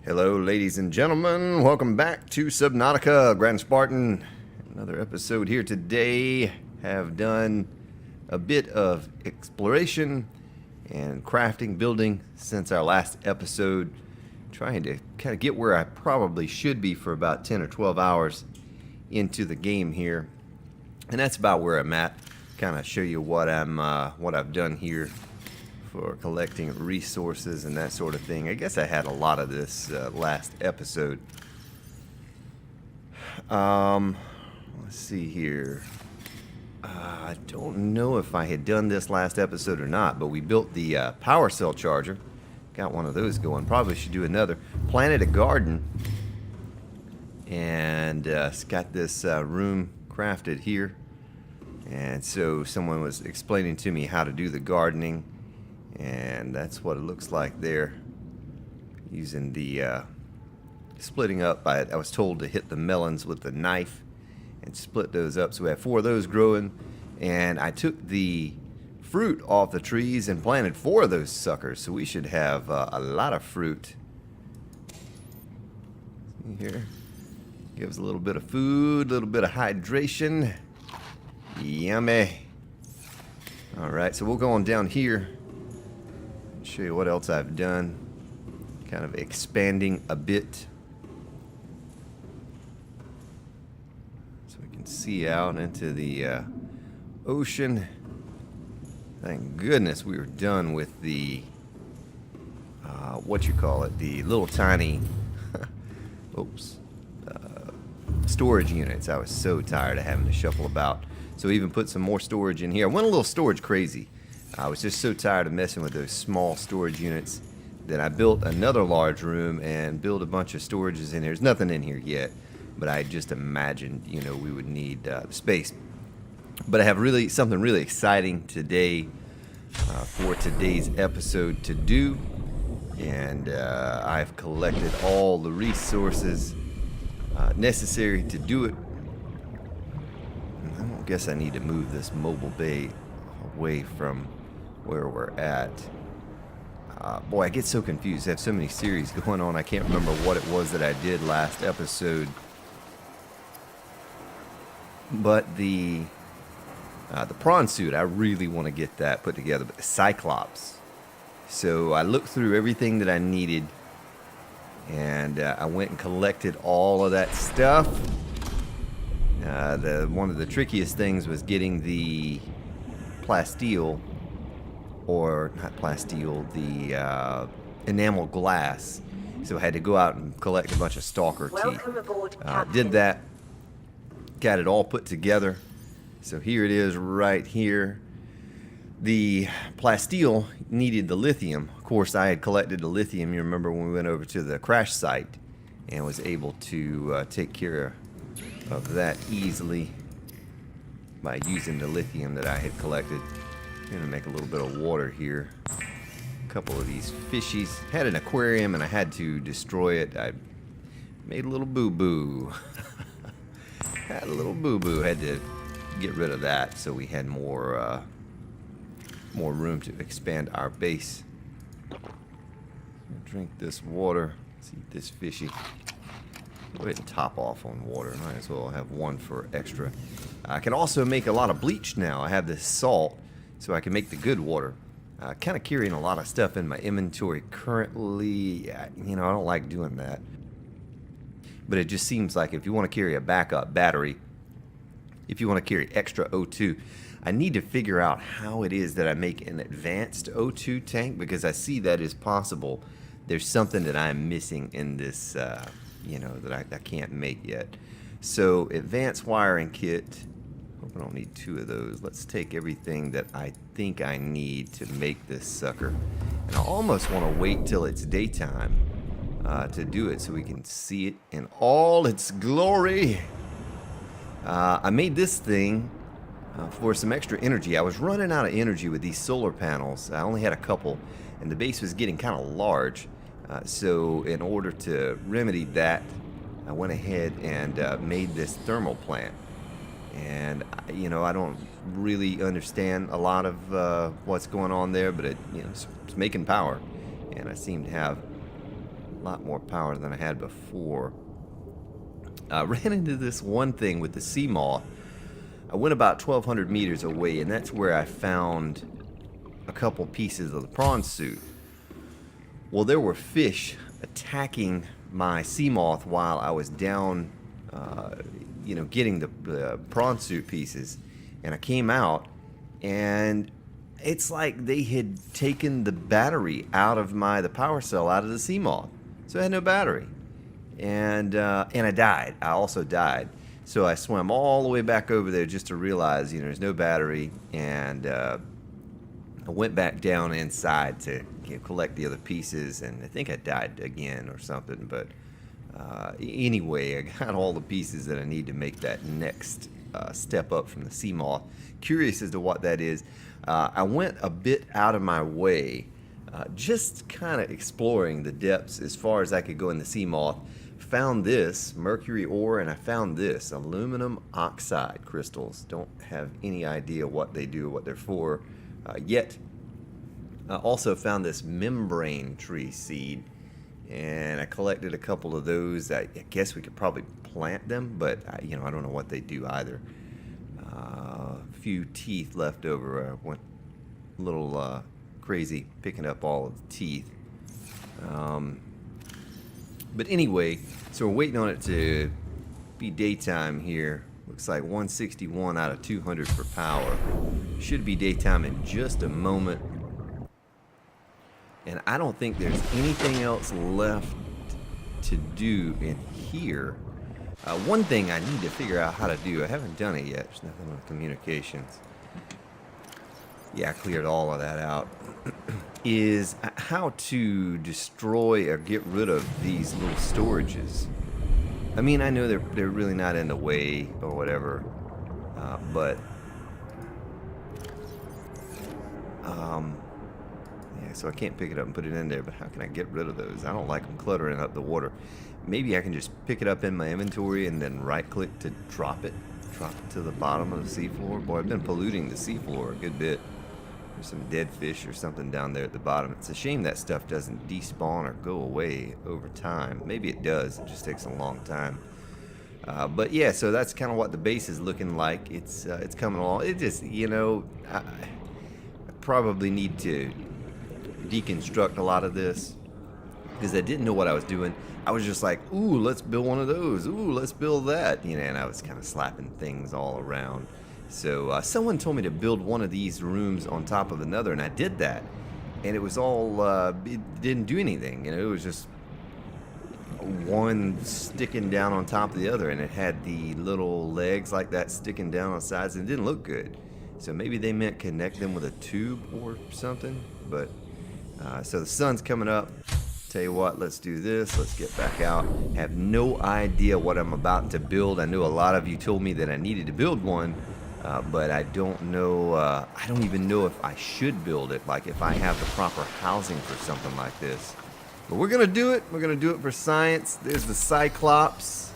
Hello, ladies and gentlemen. Welcome back to Subnautica. Grand Spartan. Another episode here today. Have done a bit of exploration and crafting, building since our last episode. Trying to kind of get where I probably should be for about 10 or 12 hours into the game here. And that's about where I'm at. Kind of show you what I've done here for collecting resources and that sort of thing. I guess I had a lot of this last episode. Let's see here. I don't know if I had done this last episode or not, but we built the power cell charger. Got one of those going. Probably should do another. Planted a garden. And got this room crafted here. And so someone was explaining to me how to do the gardening. And that's what it looks like there. Using the splitting up. I was told to hit the melons with the knife and split those up. So we have 4 of those growing. And I took the fruit off the trees and planted 4 of those suckers. So we should have a lot of fruit. See here. Gives a little bit of food, a little bit of hydration. Yummy. Alright, so we'll go on down here. Show you what else I've done. Kind of expanding a bit. So we can see out into the ocean. Thank goodness we were done with the, the little tiny, storage units. I was so tired of having to shuffle about. So even put some more storage in here. I went a little storage crazy. I was just so tired of messing with those small storage units that I built another large room and built a bunch of storages in there. There's nothing in here yet, but I just imagined, we would need space. But I have something really exciting today for today's episode to do, and I've collected all the resources necessary to do it. I guess I need to move this mobile bay away from where we're at. Boy, I get so confused. I have so many series going on. I can't remember what it was that I did last episode. But the prawn suit, I really want to get that put together. But the Cyclops. So I looked through everything that I needed, and I went and collected all of that stuff. One of the trickiest things was getting the plasteel, or not plasteel, the enamel glass. So I had to go out and collect a bunch of stalker teeth. Did that, got it all put together. So here it is right here. The plasteel needed the lithium. Of course, I had collected the lithium, you remember when we went over to the crash site, and was able to take care of that easily by using the lithium that I had collected. I'm going to make a little bit of water here. A couple of these fishies. Had an aquarium and I had to destroy it. I made a little boo-boo. Had a little boo-boo. Had to get rid of that so we had more room to expand our base. Drink this water. Let's eat this fishy. Go ahead and top off on water. Might as well have one for extra. I can also make a lot of bleach now. I have this salt, so I can make the good water. Kind of carrying a lot of stuff in my inventory currently. I don't like doing that. But it just seems like if you want to carry a backup battery, if you want to carry extra O2, I need to figure out how it is that I make an advanced O2 tank, because I see that is possible. There's something that I'm missing in this, that I can't make yet. So, advanced wiring kit. Hope I don't need 2 of those. Let's take everything that I think I need to make this sucker. And I almost want to wait till it's daytime to do it so we can see it in all its glory. I made this thing for some extra energy. I was running out of energy with these solar panels. I only had a couple, and the base was getting kind of large. So in order to remedy that, I went ahead and made this thermal plant. And I don't really understand a lot of what's going on there, but it's making power, and I seem to have A lot more power than I had before. I ran into this one thing with the sea moth. I went about 1,200 meters away, and that's where I found a couple pieces of the prawn suit. Well, there were fish attacking my sea moth while I was down, getting the prawn suit pieces. And I came out, and it's like they had taken the battery out of the power cell out of the sea moth. So I had no battery. And I died. I also died. So I swam all the way back over there just to realize, there's no battery. And I went back down inside to collect the other pieces. And I think I died again or something. But anyway, I got all the pieces that I need to make that next step up from the sea moth. Curious as to what that is. I went a bit out of my way, just kind of exploring the depths as far as I could go in the sea moth. Found this mercury ore, and I found this aluminum oxide crystals. Don't have any idea what they do, what they're for yet. I also found this membrane tree seed, and I collected a couple of those. I guess we could probably plant them, but I don't know what they do either. A few teeth left over. I went a little crazy picking up all of the teeth. But anyway, so we're waiting on it to be daytime here. Looks like 161 out of 200 for power. Should be daytime in just a moment. And I don't think there's anything else left to do in here. One thing I need to figure out how to do, I haven't done it yet. There's nothing on communications. Yeah, I cleared all of that out. Is how to destroy or get rid of these little storages. I mean, I know they're really not in the way or whatever, but yeah, so I can't pick it up and put it in there. But how can I get rid of those? I don't like them cluttering up the water. Maybe I can just pick it up in my inventory and then right-click to drop it to the bottom of the seafloor. Boy, I've been polluting the seafloor a good bit. There's some dead fish or something down there at the bottom. It's a shame that stuff doesn't despawn or go away over time. Maybe it does. It just takes a long time. But yeah, so that's kind of what the base is looking like. It's coming along. It just, I probably need to deconstruct a lot of this because I didn't know what I was doing. I was just like, ooh, let's build one of those. Ooh, let's build that. And I was kind of slapping things all around. So someone told me to build one of these rooms on top of another, and I did that. And it was all, it didn't do anything. It was just one sticking down on top of the other, and it had the little legs like that sticking down on the sides, and it didn't look good. So maybe they meant connect them with a tube or something. But so the sun's coming up. Tell you what, let's do this. Let's get back out. Have no idea what I'm about to build. I know a lot of you told me that I needed to build one. But I don't know, I don't even know if I should build it, like if I have the proper housing for something like this. But we're going to do it. We're going to do it for science. There's the Cyclops.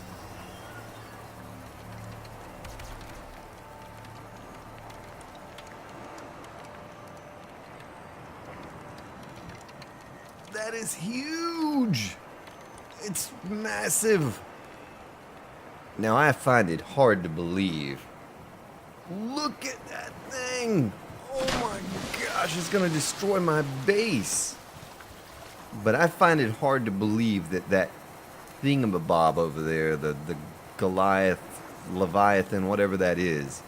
That is huge. It's massive. Now, I find it hard to believe. Look at that thing! Oh my gosh, it's gonna destroy my base. But I find it hard to believe that thingamabob over there, the Goliath, Leviathan, whatever that is,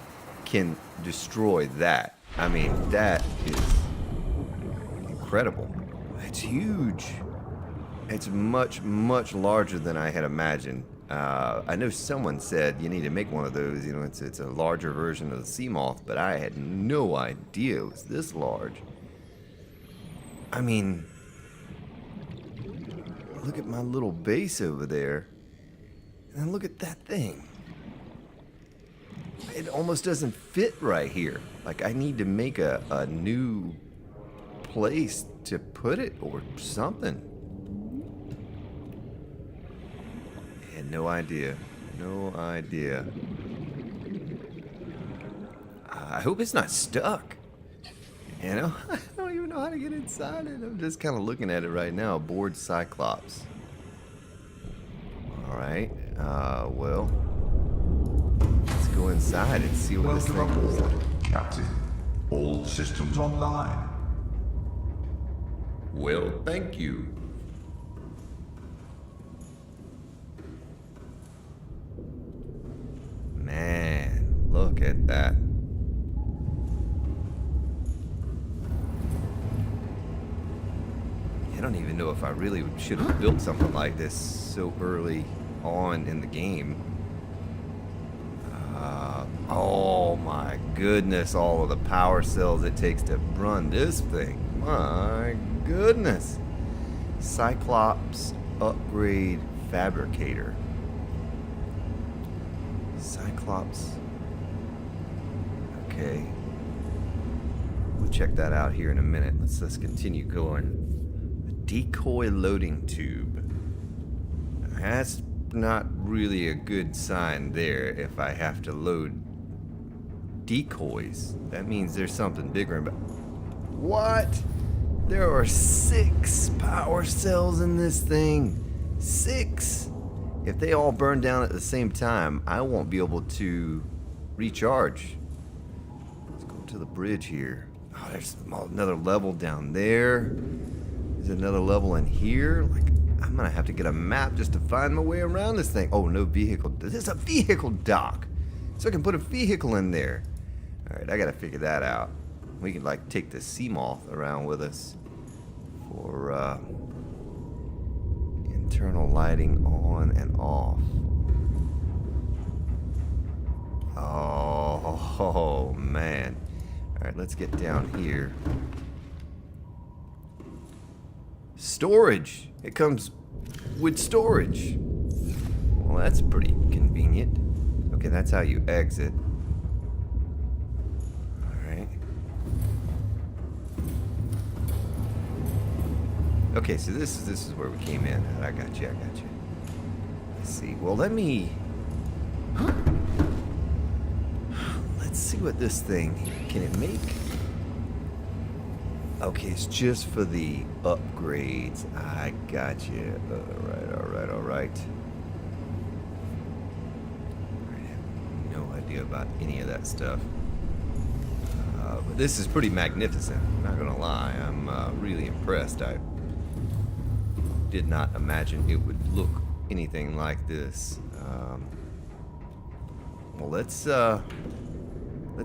can destroy that. I mean, that is incredible. It's huge. It's much, much larger than I had imagined. I know someone said you need to make one of those, it's a larger version of the sea moth, but I had no idea it was this large. I mean, look at my little base over there, and look at that thing. It almost doesn't fit right here. Like, I need to make a new place to put it or something. No idea. No idea. I hope it's not stuck. I don't even know how to get inside it. I'm just kind of looking at it right now. Aboard Cyclops. Alright, well, let's go inside and see what this thing looks like. Captain. All systems online. Well, thank you. Man, look at that. I don't even know if I really should have built something like this so early on in the game. Oh my goodness, all of the power cells it takes to run this thing. My goodness. Cyclops upgrade fabricator. Cyclops. Okay. We'll check that out here in a minute. Let's continue going. Decoy loading tube. That's not really a good sign there if I have to load decoys. That means there's something bigger about. What? There are 6 power cells in this thing. 6. If they all burn down at the same time, I won't be able to recharge. Let's go to the bridge here. Oh, there's another level down there. There's another level in here. Like, I'm gonna have to get a map just to find my way around this thing. Oh, no vehicle. There's a vehicle dock. So I can put a vehicle in there. Alright, I gotta figure that out. We can, like, take the sea moth around with us for, internal lighting on and off. Oh, man. Alright, let's get down here. Storage. It comes with storage. Well, that's pretty convenient. Okay, that's how you exit. Alright. Okay, so this is where we came in. I got you. Let's see. Well, let's see what this thing can it make. Okay, it's just for the upgrades. I got you. All right. I have no idea about any of that stuff. But this is pretty magnificent. I'm not gonna lie. I'm really impressed. I did not imagine it would look anything like this. Well, let's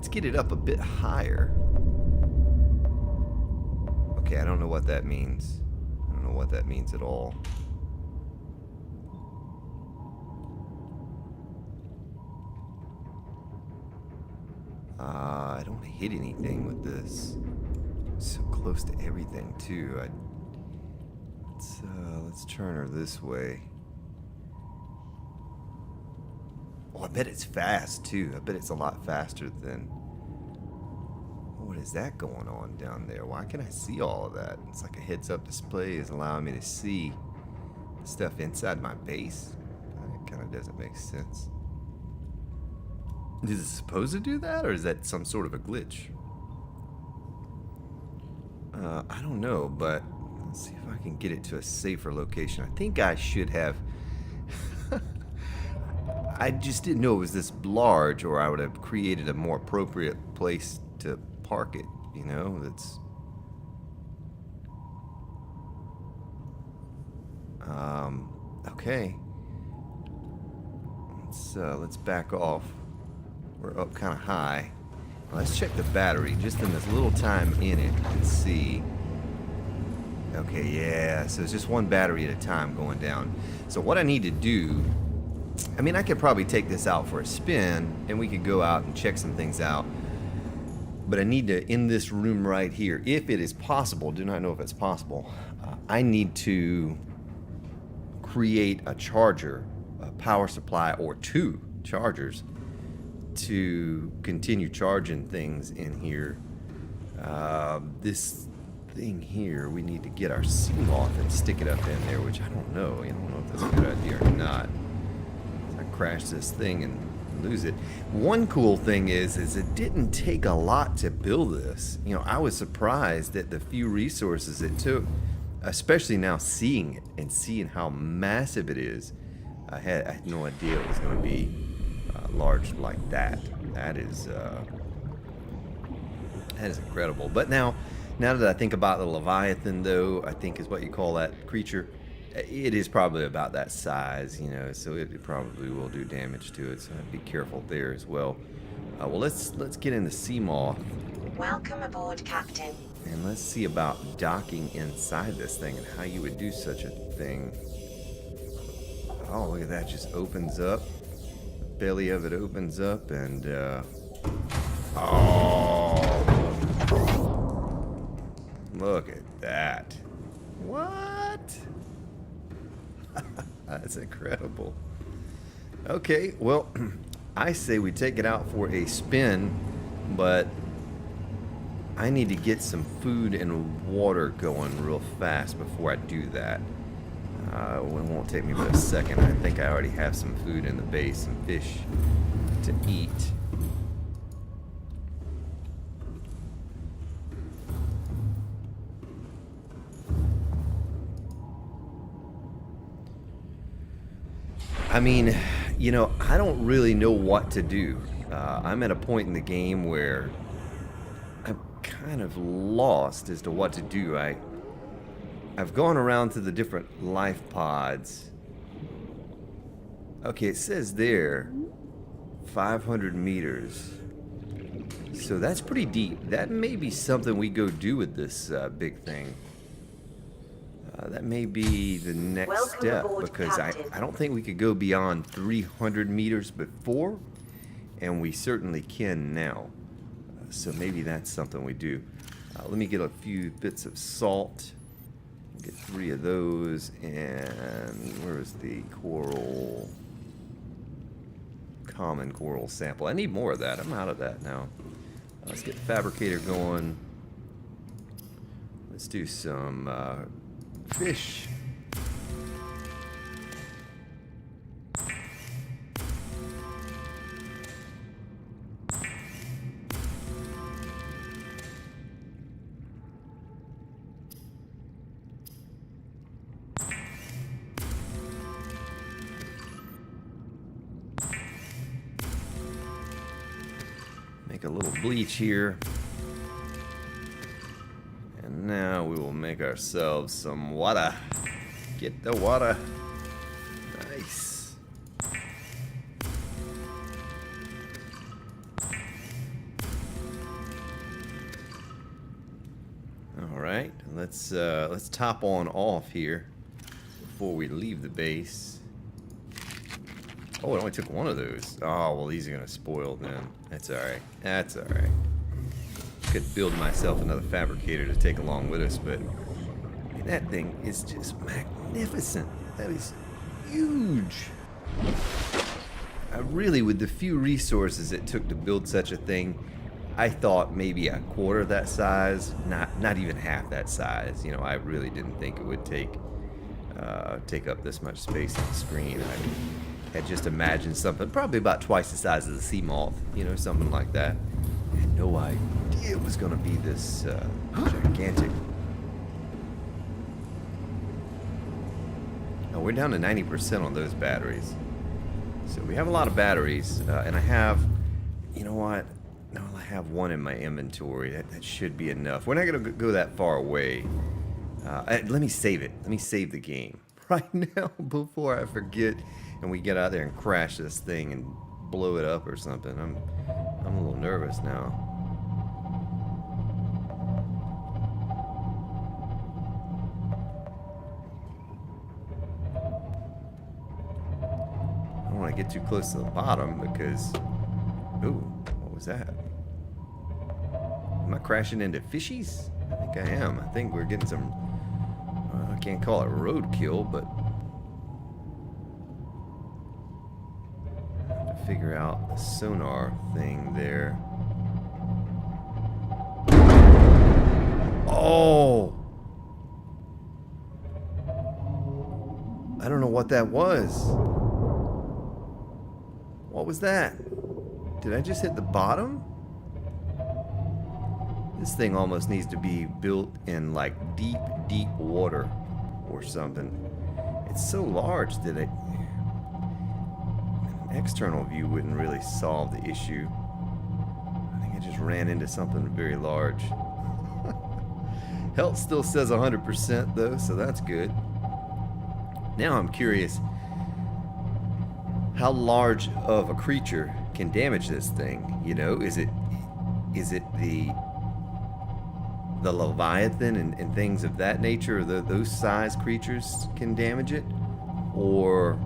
get it up a bit higher. Okay, I don't know what that means. I don't know what that means at all. I don't hit anything with this. So close to everything too. Let's turn her this way. Oh, I bet it's fast too. I bet it's a lot faster than. What is that going on down there? Why can I see all of that? It's like a heads-up display is allowing me to see stuff inside my base. It kind of doesn't make sense. Is it supposed to do that, or is that some sort of a glitch? I don't know, but let's see if I can get it to a safer location. I think I should have. I just didn't know it was this large, or I would have created a more appropriate place to park it, you know. That's okay. Let's back off. We're up kind of high. Let's check the battery just in this little time in it and see. Okay, yeah, so it's just one battery at a time going down. So what I need to do, I mean, I could probably take this out for a spin and we could go out and check some things out. But I need to, in this room right here, if it is possible, do not know if it's possible, I need to create a charger, a power supply, or 2 chargers to continue charging things in here. This thing here, we need to get our sea moth and stick it up in there, which I don't know. I don't know if that's a good idea or not. I crash this thing and lose it. One cool thing is it didn't take a lot to build this. You know, I was surprised at the few resources it took, especially now seeing it and seeing how massive it is. I had no idea it was going to be large like that. That is incredible. But now that I think about the Leviathan, though, I think is what you call that creature. It is probably about that size, you know, so it probably will do damage to it. So I'd be careful there as well. Well, let's get in the sea moth. Welcome aboard, Captain. And let's see about docking inside this thing and how you would do such a thing. Oh, look at that, just opens up. The belly of it opens up and oh, look at that. What? That's incredible. Okay, well, I say we take it out for a spin, but I need to get some food and water going real fast before I do that. It won't take me but a second. I think I already have some food in the base, some fish to eat. I mean, you know, I don't really know what to do. I'm at a point in the game where I'm kind of lost as to what to do. I've gone around to the different life pods. Okay, it says there 500 meters. So that's pretty deep. That may be something we go do with this big thing. That may be the next step, because I don't think we could go beyond 300 meters before, and we certainly can now. So maybe that's something we do. Let me get a few bits of salt. Get 3 of those, and where's the coral? Common coral sample. I need more of that. I'm out of that now. Let's get the fabricator going. Let's do some fish. Make a little bleach here. And now we will make ourselves some water. Get the water. Nice. All right, let's top on off here before we leave the base. Oh, it only took one of those. Oh, well, these are gonna spoil then. That's all right. That's all right. Could build myself another fabricator to take along with us, but that thing is just magnificent. That is huge. I really, with the few resources it took to build such a thing, I thought maybe a quarter that size, not even half that size. You know, I really didn't think it would take up this much space on the screen. I had just imagined something probably about twice the size of the sea moth, you know, something like that. I had no idea it was going to be this gigantic. Oh, we're down to 90% on those batteries. So we have a lot of batteries, and I have, you know what? No, I have one in my inventory. That should be enough. We're not going to go that far away. Let me save it. Let me save the game right now before I forget and we get out there and crash this thing and blow it up or something. I'm a little nervous now. I don't want to get too close to the bottom because... Ooh, what was that? Am I crashing into fishies? I think I am. I think we're getting some... I can't call it roadkill, but... I have to figure out the sonar thing there. Oh! I don't know what that was. What was that? Did I just hit the bottom? This thing almost needs to be built in like deep, deep water or something. It's so large that external view wouldn't really solve the issue. I think I just ran into something very large. Health still says 100% though, so that's good. Now I'm curious, how large of a creature can damage this thing? You know, is it the Leviathan and things of that nature, or those size creatures can damage it? Or,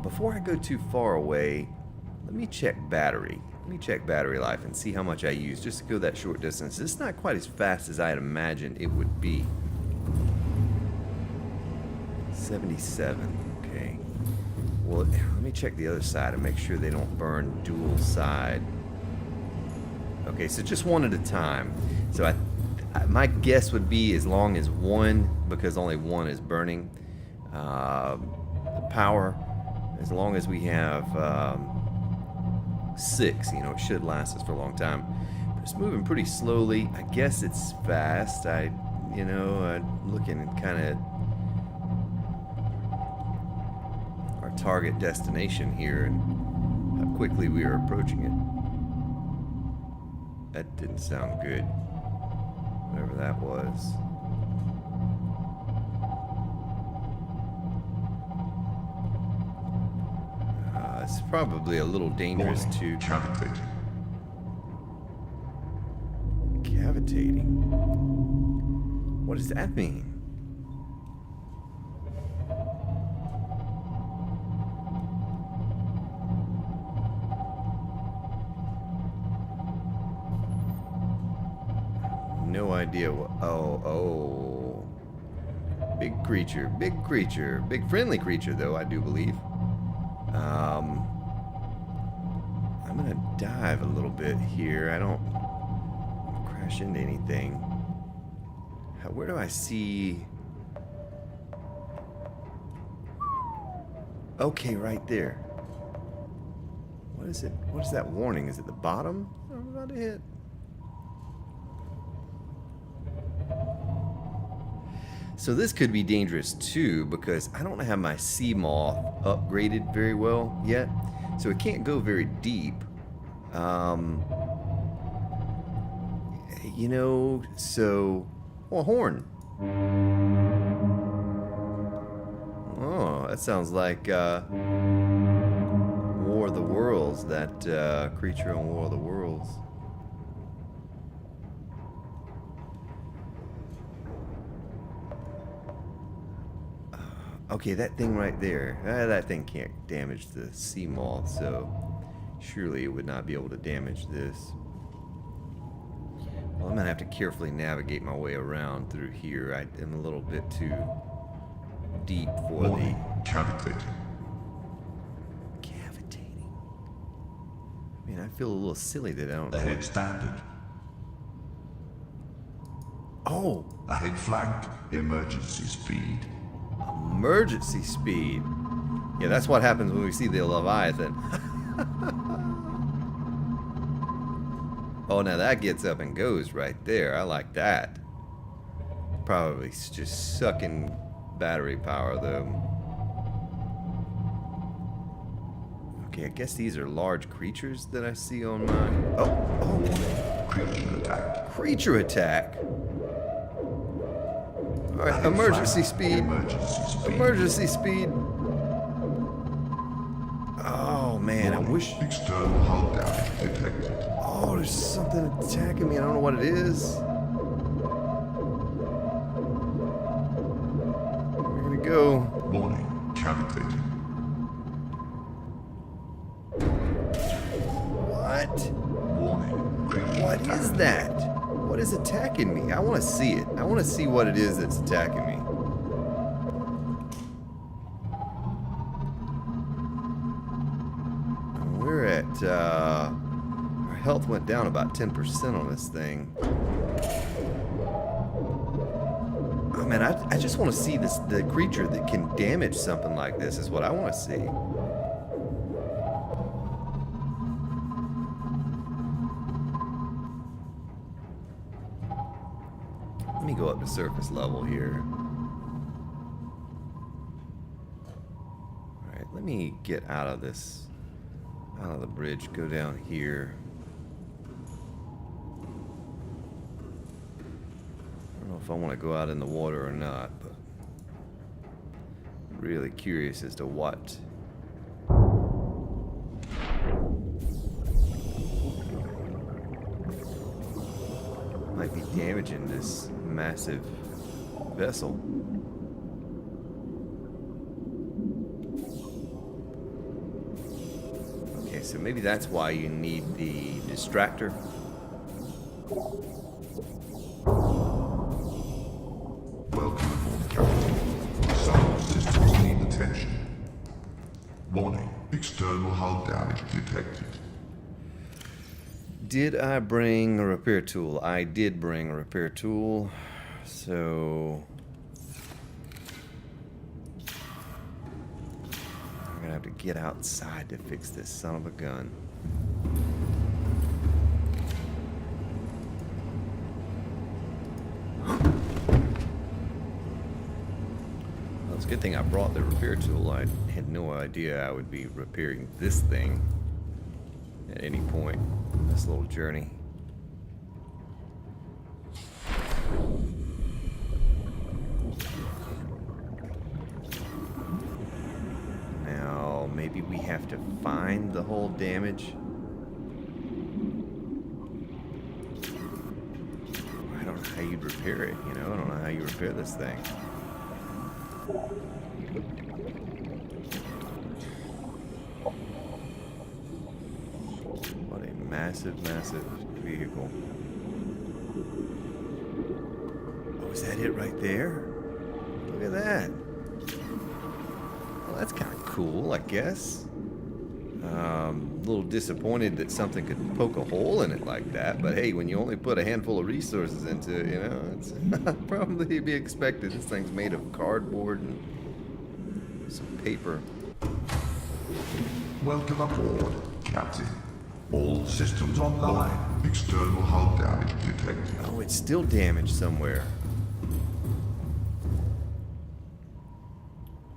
before I go too far away, let me check battery. Let me check battery life and see how much I use just to go that short distance. It's not quite as fast as I had imagined it would be. 77, okay. Well, let me check the other side and make sure they don't burn dual side. Okay, so just one at a time. So my guess would be as long as one, because only one is burning power, as long as we have 6, you know, it should last us for a long time. But it's moving pretty slowly. I guess it's fast. Looking at kind of our target destination here and how quickly we are approaching it. That didn't sound good. Whatever that was. It's probably a little dangerous to... Cavitating. What does that mean? No idea what... Oh. Big creature. Big friendly creature, though, I do believe. I'm gonna dive a little bit here. I don't crash into anything. Where do I see... Okay, right there. What is it? What is that warning? Is it the bottom I'm about to hit? So this could be dangerous too, because I don't have my sea moth upgraded very well yet, so it can't go very deep. Oh, a horn. Oh, that sounds like War of the Worlds, that creature on War of the Worlds. Okay, that thing right there. That thing can't damage the sea moth, so surely it would not be able to damage this. Well, I'm going to have to carefully navigate my way around through here. I am a little bit too deep for the... Cavitating. Cavitating. I mean, I feel a little silly that I don't... Ahead standard. Oh! Ahead flanked. Emergency speed. Emergency speed. Yeah, that's what happens when we see the Leviathan. Oh, now that gets up and goes right there. I like that. Probably just sucking battery power, though. Okay, I guess these are large creatures that I see on my... Oh! Creature attack. Creature attack! Alright, emergency speed. Emergency speed. Oh, man, I wish... External hull damage detected. Oh, there's something attacking me. I don't know what it is. We're gonna go. Warning, cavitating. What? Warning, creature What attack. is that? What is attacking me? I want to see it. I want to see what it is that's attacking me. We're at, our health went down about 10% on this thing. Oh man, I just want to see the creature that can damage something like this is what I want to see. Let me go up to surface level here. Alright, let me get out of this, out of the bridge, go down here. I don't know if I want to go out in the water or not, but I'm really curious as to what might be damaging this massive vessel. Okay, so maybe that's why you need the distractor. Welcome aboard, Captain. Some systems need attention. Warning, external hull damage detected. Did I bring a repair tool? I did bring a repair tool. So I'm gonna have to get outside to fix this son of a gun. Well, it's a good thing I brought the repair tool. I had no idea I would be repairing this thing at any point in this little journey. Now, maybe we have to find the hull damage. I don't know how you'd repair it, you know? I don't know how you repair this thing. What a massive, massive vehicle. Oh, is that it right there? Look at that. Well, that's kind of cool, I guess. A little disappointed that something could poke a hole in it like that, but hey, when you only put a handful of resources into it, you know, it's probably to be expected. This thing's made of cardboard and some paper. Welcome aboard, Captain. All systems online. External hull damage detected. Oh, it's still damaged somewhere.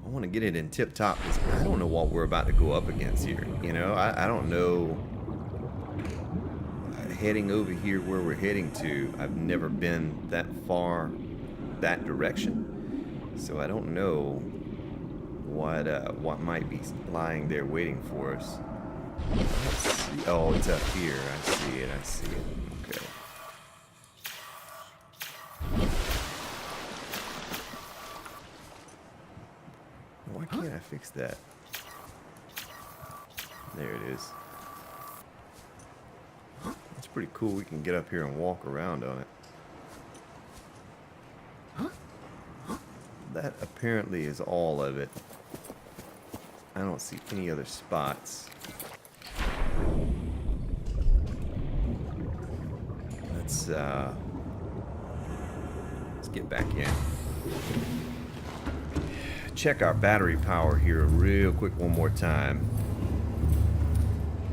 I want to get it in tip-top because I don't know what we're about to go up against here. You know, I don't know. Heading over here where we're heading to, I've never been that far that direction. So I don't know what might be lying there waiting for us. Let's see. Oh, it's up here. I see it. I see it. Okay. Why can't I fix that? There it is. It's pretty cool. We can get up here and walk around on it. That apparently is all of it. I don't see any other spots. Let's get back in. Check our battery power here real quick one more time.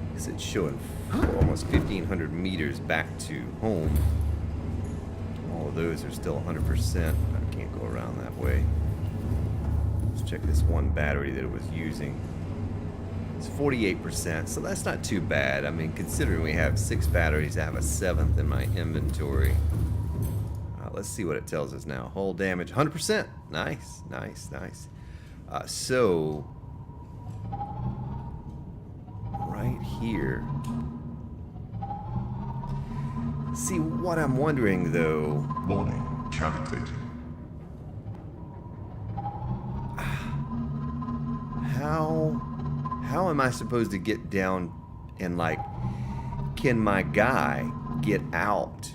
Because it's showing almost 1,500 meters back to home. All of those are still 100%. I can't go around that way. Let's check this one battery that it was using. It's 48%, so that's not too bad. I mean, considering we have 6 batteries, I have a 7th in my inventory. Let's see what it tells us now. Hull damage, 100%. Nice, nice, nice. So, right here. See, what I'm wondering, though... Warning, calculating. How am I supposed to get down and, like, can my guy get out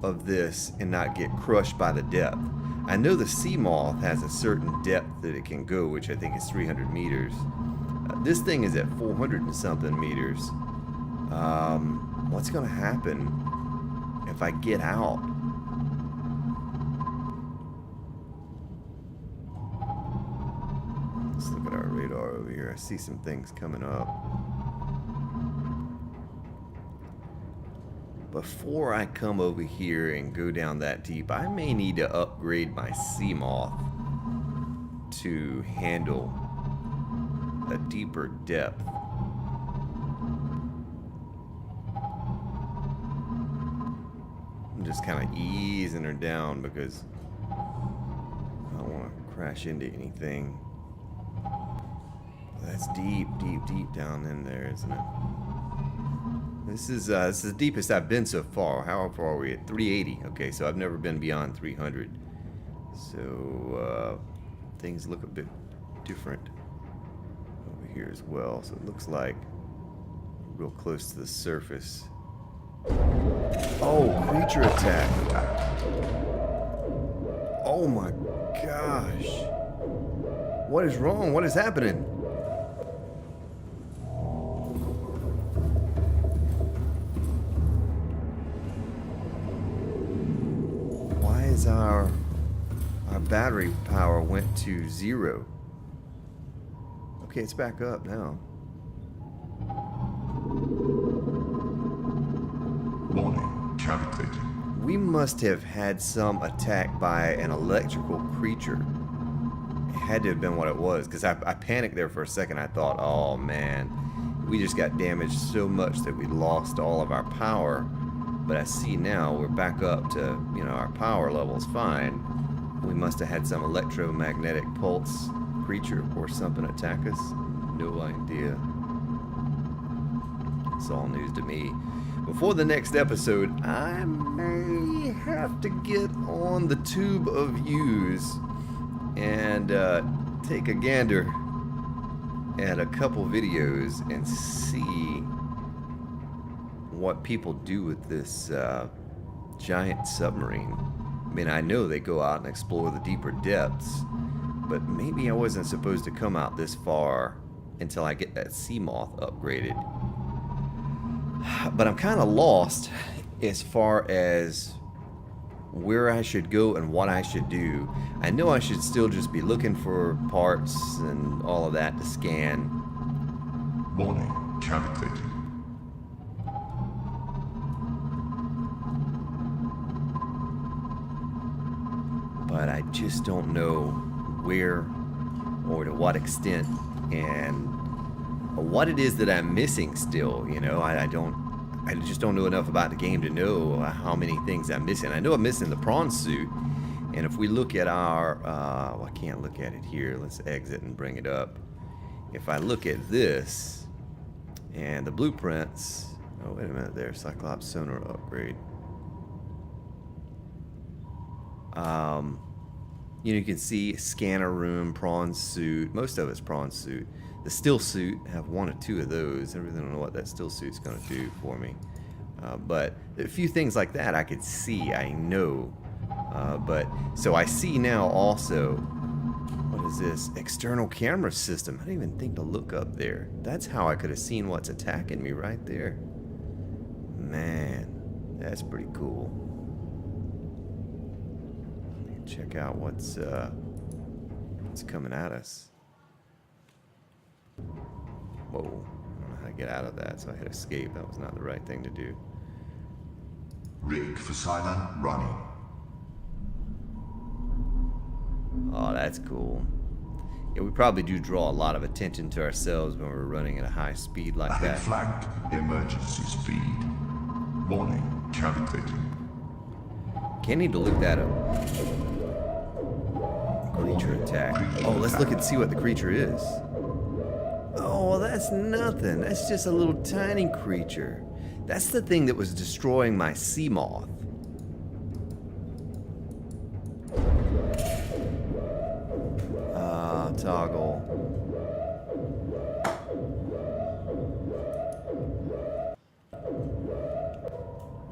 of this and not get crushed by the depth? I know the sea moth has a certain depth that it can go, which I think is 300 meters. This thing is at 400 and something meters. What's going to happen if I get out? Let's look at our radar over here. I see some things coming up. Before I come over here and go down that deep, I may need to upgrade my sea moth to handle a deeper depth. I'm just kind of easing her down because I don't want to crash into anything. That's deep, deep, deep down in there, isn't it? This is the deepest I've been so far. How far are we at? 380. Okay, so I've never been beyond 300. So things look a bit different over here as well. So it looks like real close to the surface. Oh, creature attack. Oh my gosh. What is wrong? What is happening? Why is our battery power went to 0? Okay, it's back up now. Warning, cavitating. We must have had some attack by an electrical creature. It had to have been what it was, because I panicked there for a second. I thought, oh man, we just got damaged so much that we lost all of our power. But I see now we're back up to, you know, our power level's fine. We must have had some electromagnetic pulse creature or something attack us. No idea. It's all news to me. Before the next episode, I may have to get on the tube of views and take a gander at a couple videos and see what people do with this giant submarine. I mean, I know they go out and explore the deeper depths, but maybe I wasn't supposed to come out this far until I get that sea moth upgraded. But I'm kind of lost as far as where I should go and what I should do. I know I should still just be looking for parts and all of that to scan. Warning, cavitating. But I just don't know where or to what extent and what it is that I'm missing still. You know, I just don't know enough about the game to know how many things I'm missing. I know I'm missing the prawn suit, and if we look at our well, I can't look at it here. Let's exit and bring it up. If I look at this and the blueprints, oh wait a minute, there, Cyclops sonar upgrade. You know, you can see scanner room, prawn suit. Most of it's prawn suit. The still suit, I have 1 or 2 of those. I really don't know what that still suit's going to do for me. But a few things like that I could see, I know. But so I see now also, what is this? External camera system. I didn't even think to look up there. That's how I could have seen what's attacking me right there. Man, that's pretty cool. Check out what's coming at us. Whoa, I don't know how to get out of that, so I hit escape. That was not the right thing to do. Rig for silent running. Oh, that's cool. Yeah, we probably do draw a lot of attention to ourselves when we're running at a high speed like Ahead that. flagged, emergency speed. Warning, cavitating. Can't need to look that up. Creature attack. Oh, let's look and see what the creature is. Oh, well, that's nothing. That's just a little tiny creature. That's the thing that was destroying my sea moth. Toggle.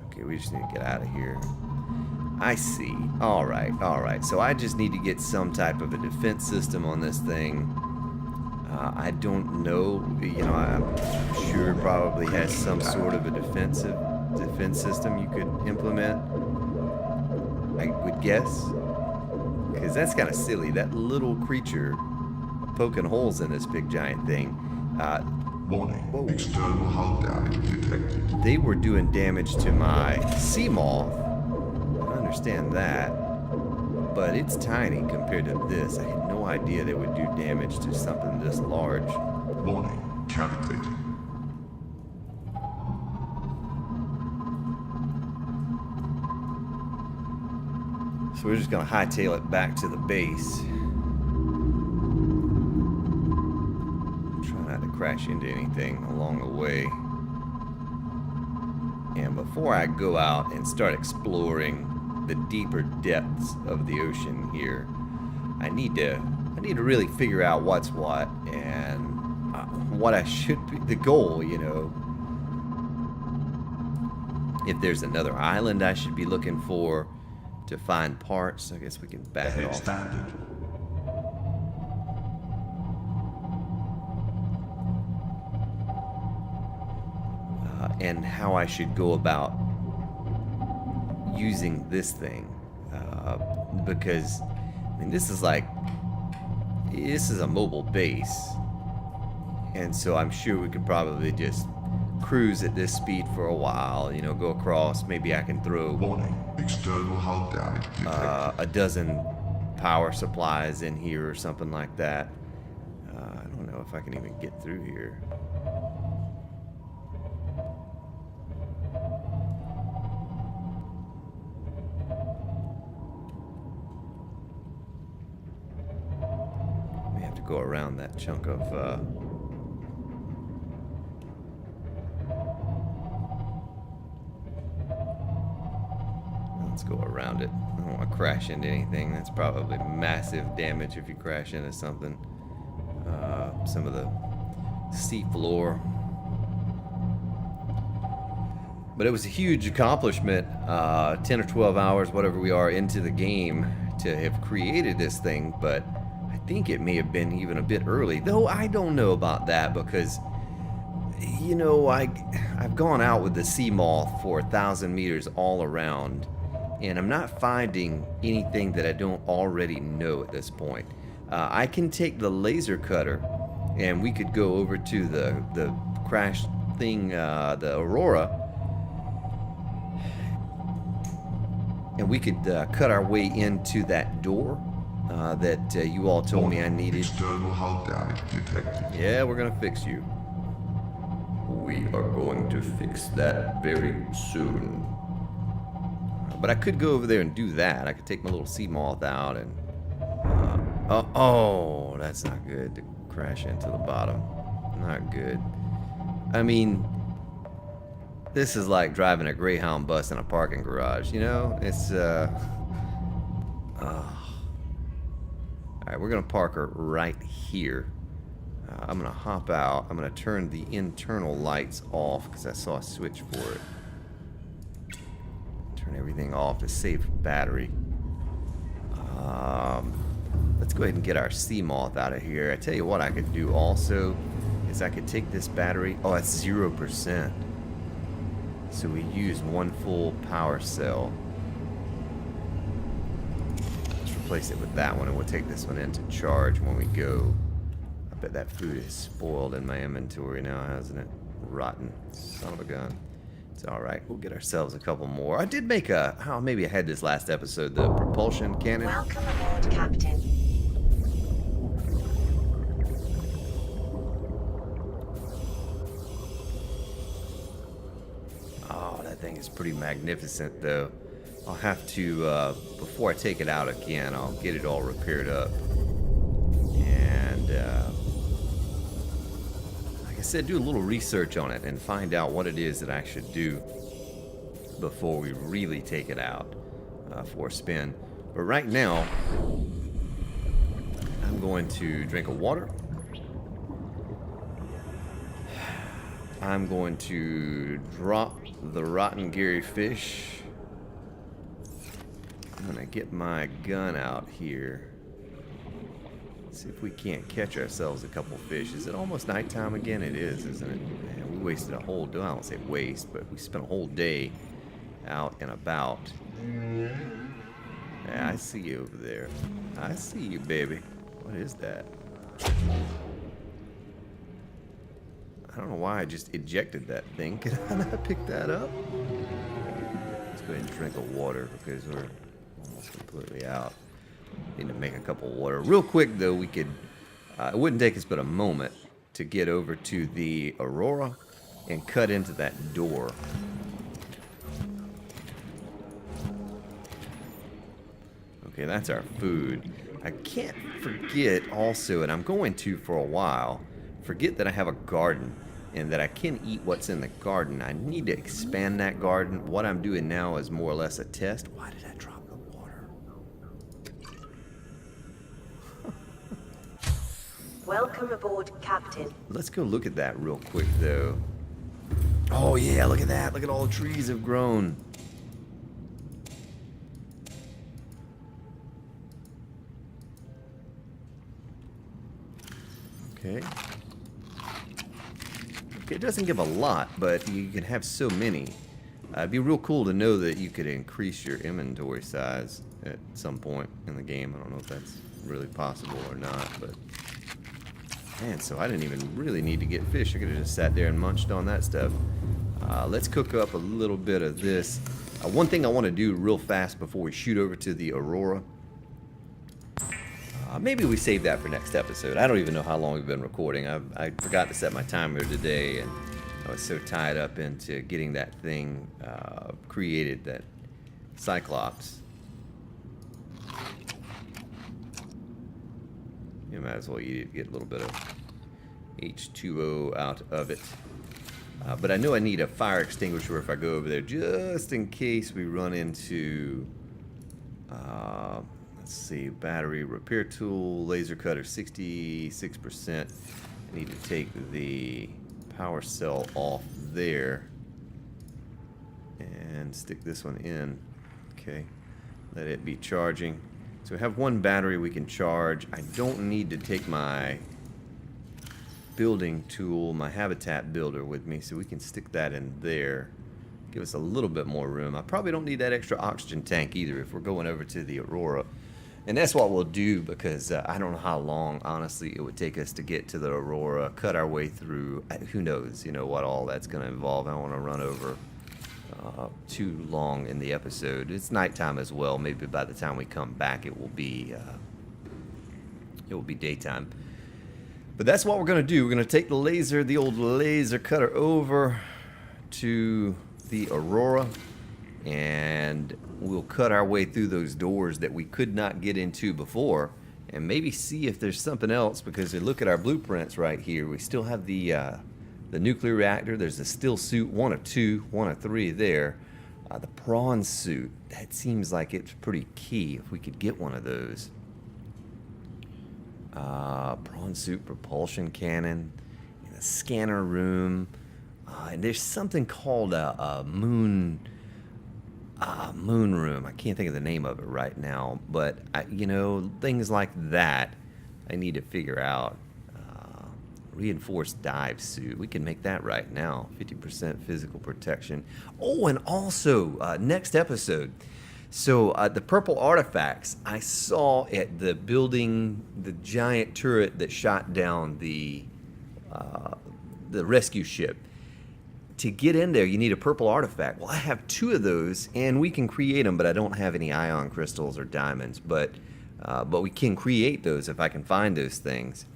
Okay, we just need to get out of here. I see. Alright, alright. So I just need to get some type of a defense system on this thing. I don't know. You know, I'm sure it probably has some sort of a defense system you could implement. I would guess. Because that's kind of silly. That little creature poking holes in this big giant thing. Warning, Whoa. external hull damage detected. They were doing damage to my sea moth. I understand that. But it's tiny compared to this. I had no idea they would do damage to something this large. Warning, cavitating. So we're just going to hightail it back to the base. Try not to crash into anything along the way. And before I go out and start exploring the deeper depths of the ocean here, I need to really figure out what's what and what I should be, the goal, you know. If there's another island I should be looking for to find parts, I guess we can back it Ahead off. standard. And how I should go about using this thing, because I mean this is a mobile base, and so I'm sure we could probably just cruise at this speed for a while, you know, go across. Maybe I can throw Warning, external hull damage detected. a dozen power supplies in here or something like that. I don't know if I can even get through here. We have to go around that chunk of let's go around it. I don't want to crash into anything. That's probably massive damage if you crash into something. Some of the sea floor. But it was a huge accomplishment, 10 or 12 hours, whatever we are into the game, to have created this thing. But I think it may have been even a bit early, though I don't know about that, because, you know, I've gone out with the sea moth for 1,000 meters all around, and I'm not finding anything that I don't already know at this point. I can take the laser cutter, and we could go over to the crash thing, the Aurora, and we could cut our way into that door that you all told me I needed. External hull damage detected. Yeah, we're gonna fix you. We are going to fix that very soon. But I could go over there and do that. I could take my little sea moth out and... oh, that's not good to crash into the bottom. Not good. I mean, this is like driving a Greyhound bus in a parking garage, you know? It's, Alright, we're going to park her right here. I'm going to hop out. I'm going to turn the internal lights off because I saw a switch for it. Turn everything off to save battery. Let's go ahead and get our sea moth out of here. I tell you what I could do also is I could take this battery. Oh, that's 0%. So we use one full power cell. Let's replace it with that one, and we'll take this one into charge when we go. I bet that food is spoiled in my inventory now, hasn't it? Rotten. Son of a gun. It's alright. We'll get ourselves a couple more. I did make maybe I had this last episode, the propulsion cannon. Welcome aboard, Captain. Oh, that thing is pretty magnificent, though. I'll have to, before I take it out again, I'll get it all repaired up. And, like I said, do a little research on it and find out what it is that I should do before we really take it out for a spin. But right now, I'm going to drink a water. I'm going to drop the rotten Gary fish. I'm gonna get my gun out here. See if we can't catch ourselves a couple fish. Is it almost nighttime again? It is, isn't it? Man, we wasted a whole day. I don't say waste, but we spent a whole day out and about. Yeah, I see you over there. I see you, baby. What is that? I don't know why I just ejected that thing. Can I not pick that up? Let's go ahead and drink a water because we're almost completely out. Need to make a couple water. Real quick though, we could, it wouldn't take us but a moment to get over to the Aurora and cut into that door. Okay, that's our food. I can't forget also, and I'm going to for a while, forget that I have a garden and that I can eat what's in the garden. I need to expand that garden. What I'm doing now is more or less a test. Why did I drop the water? Welcome aboard, Captain. Let's go look at that real quick, though. Oh, yeah, look at that. Look at all the trees have grown. Okay. Okay, it doesn't give a lot, but you can have so many. It'd be real cool to know that you could increase your inventory size at some point in the game. I don't know if that's really possible or not, but... Man, so I didn't even really need to get fish. I could have just sat there and munched on that stuff. Let's cook up a little bit of this. One thing I want to do real fast before we shoot over to the Aurora. Maybe we save that for next episode. I don't even know how long we've been recording. I forgot to set my timer today, and I was so tied up into getting that thing created, that Cyclops. You might as well eat it, get a little bit of H2O out of it. But I know I need a fire extinguisher if I go over there, just in case we run into, let's see, battery repair tool, laser cutter, 66%. I need to take the power cell off there and stick this one in. Okay, let it be charging. So we have one battery we can charge. I don't need to take my building tool, my habitat builder with me, so we can stick that in there. Give us a little bit more room. I probably don't need that extra oxygen tank either if we're going over to the Aurora. And that's what we'll do, because I don't know how long, honestly, it would take us to get to the Aurora, cut our way through. Who knows, you know, what all that's going to involve. I don't want to run over too long in the episode. It's nighttime as well. Maybe by the time we come back, it will be daytime. But that's what we're going to do. We're going to take the old laser cutter over to the Aurora, and we'll cut our way through those doors that we could not get into before, and maybe see if there's something else, because we look at our blueprints right here. We still have the nuclear reactor. There's the still suit, one of two, one of three there. The prawn suit, that seems like it's pretty key if we could get one of those. Prawn suit, propulsion cannon, in the scanner room, and there's something called a moon room. I can't think of the name of it right now, but you know, things like that I need to figure out. Reinforced dive suit, we can make that right now. 50% physical protection. Oh, and also next episode, so the purple artifacts I saw at the building, the giant turret that shot down the rescue ship. To get in there, you need a purple artifact. Well, I have two of those, and we can create them, but I don't have any ion crystals or diamonds. But we can create those if I can find those things.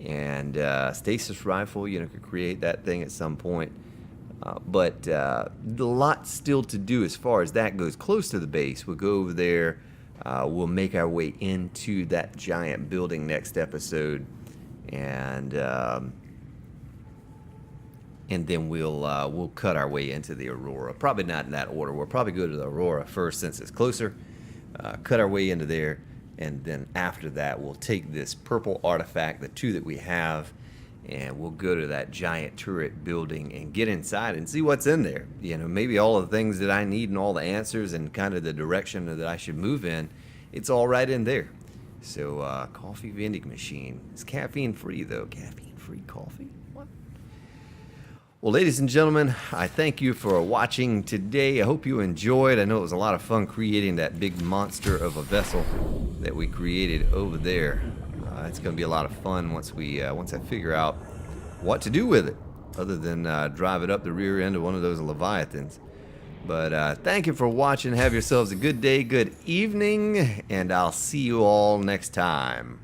And stasis rifle, you know, could create that thing at some point. But a lot still to do as far as that goes. Close to the base, we'll go over there. We'll make our way into that giant building next episode, and then we'll cut our way into the Aurora. Probably not in that order. We'll probably go to the Aurora first since it's closer. Cut our way into there, and then after that we'll take this purple artifact, the two that we have, and we'll go to that giant turret building and get inside and see what's in there. You know, maybe all the things that I need and all the answers and kind of the direction that I should move in, it's all right in there. So coffee vending machine. It's caffeine free though. Caffeine free coffee? What? Well, ladies and gentlemen, I thank you for watching today. I hope you enjoyed. I know it was a lot of fun creating that big monster of a vessel that we created over there. It's going to be a lot of fun once I figure out what to do with it, other than drive it up the rear end of one of those Leviathans. But thank you for watching. Have yourselves a good day, good evening, and I'll see you all next time.